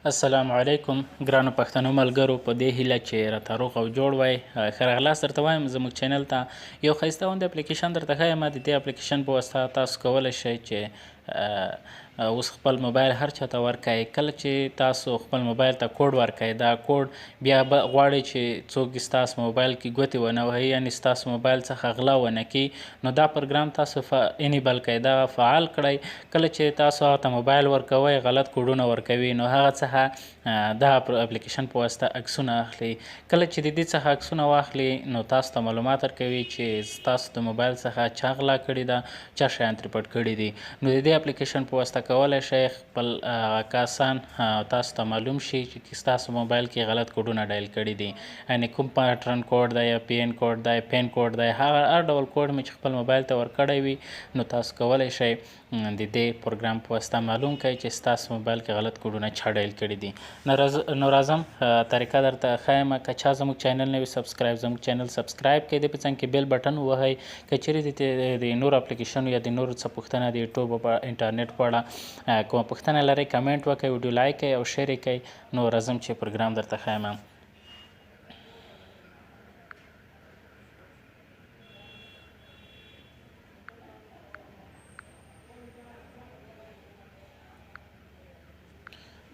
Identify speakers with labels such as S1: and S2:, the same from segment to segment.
S1: السلام علیکم ګرانو پښتنو ملګرو، په دې هیله چې راته روغ او جوړ وای. ښه راغلاست درته وایم زموږ چینل ته. یو ښایسته غوندې اپلیکیشن درته ښیم. د دې اپلیکیشن په واسطه تاسو کولی شئ چې اوس خپل موبایل هر چاته ورکئ. کله چې تاسو خپل موبایل ته کوډ ورکئ، دا کوډ بیا غواړئ چې څوک ستاسو موبایل کې ګوتې ونه وهي، یعنې ستاسو موبایل څخه غلا ونه کړي، نو دا پروګرام تاسو انیبل کړئ، دا فعال کړئ. کله چې تاسو هغه ته موبایل ورکوئ، غلط کوډونه ورکوي، نو هغه څخه دا اپلیکیشن په واسطه عکسونه اخلي. کله چې د دې څخه عکسونه واخلي، نو تاسو ته معلومات ورکوي چې تاسو د موبایل څخه چا غلا کړې ده، چا شیان ترې پټ کړي دي. نو د دې اپلیکیشن په واسطه کولی شئ خپل کسان تاسو ته معلوم شي چې ستاسو موبایل کې غلط کوډونه ډایل کړي دي، یعنې کوم پیټرن کوډ دی یا پی ان کوډ دی، پین کوډ دی، هر ډول کوډ مې چې خپل موبایل ته ورکړی وي، نو تاسو کولی شئ د دې پروګرام په واسطه معلوم کړئ چې ستاسو موبایل کې غلط کوډونه چا ډایل کړي دي. نو راځم طریقه درته ښیم. که چا زموږ چینل نه وي سبسکرایب، زموږ چینل سبسکرایب کړئ، د په څنګ کې بیل بټن ووهئ. که چیرې د نورو اپلیکیشنو یا د نورو څه پوښتنه د یوټیوب په انټرنیټ په اړه کومه پوښتنه لرئ، کمنټ وکړئ، ویډیو لایک کړئ او شیر یې کړئ. نو راځم چې پروګرام درته ښیم.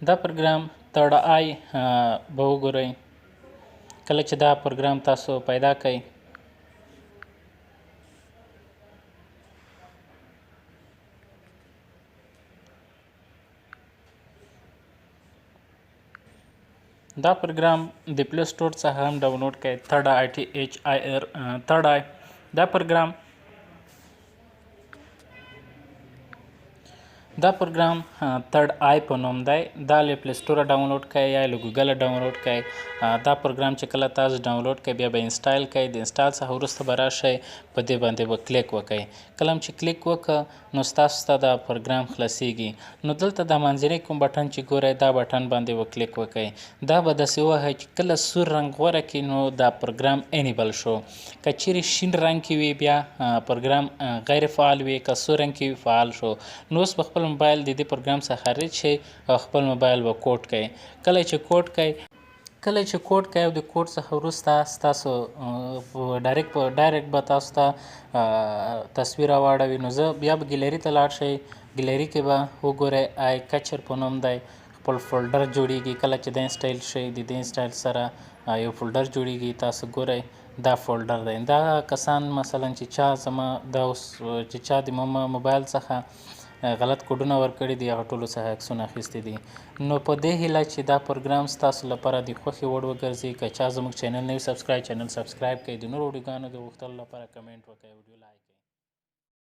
S1: دا پروګرام تړ آی به وګورئ. کله چې دا پروګرام تاسو پیدا کړئ، دا پروګرام د پلی سټور څخه هم ډاونلوډ کړئ. تړ آی دا پروګرام تړ آی په نوم دی. دا له پلی سټوره ډاونلوډ کړئ یا له ګوګله ډاونلوډ کړئ. دا پروګرام چې کله تاسو ډاونلوډ کړئ، بیا به انسټال کړئ. د انسټال څخه وروسته به راشئ، په دې باندې به کلیک وکړئ. کله چې کلیک وکړه، نو ستاسو ته دا پروګرام خلاصیږي. نو دلته د منځنی کوم بټن چې ګورئ، دا بټن باندې به کلیک وکړئ. دا به داسې ووهئ چې کله سور رنګ غوره کړي، نو دا پروګرام انیبل شو. که چیرې شین رنګ کې وي، بیا پروګرام غیر فعال وي. که سور رنګ کې وي، فعال شو. نو اوس به خپل موبایل د دې پروګرام څخه خارج شي او خپل موبایل به کوډ کړئ. کله چې کوډ کړئ او د کوډ څخه وروسته ستاسو ډایرکټ به تاسو ته تصویر راواړوي. نو بیا به ګیلري ته لاړ شئ. ګیلري کې به وګورئ آی کچر په نوم دی، خپل فولډر جوړیږي. کله چې د انسټایل شئ، د دې انسټایل سره یو فولډر جوړیږي. تاسو ګورئ دا فولډر دی. دا کسان مثلا چې چا د موبایل څخه غلط کوډونه ورکړي دي، هغه ټولو څخه عکسونه اخیستي دي. نو په دې هیله چې دا پروګرام ستاسو لپاره د خوښې وړ وګرځي. که چا زموږ چینل نه وي سبسکرایب، چینل سبسکرایب کړئ. د نورو ویډیوګانو د غوښتلو لپاره کمنټ وکړئ، ویډیو لایک کړئ.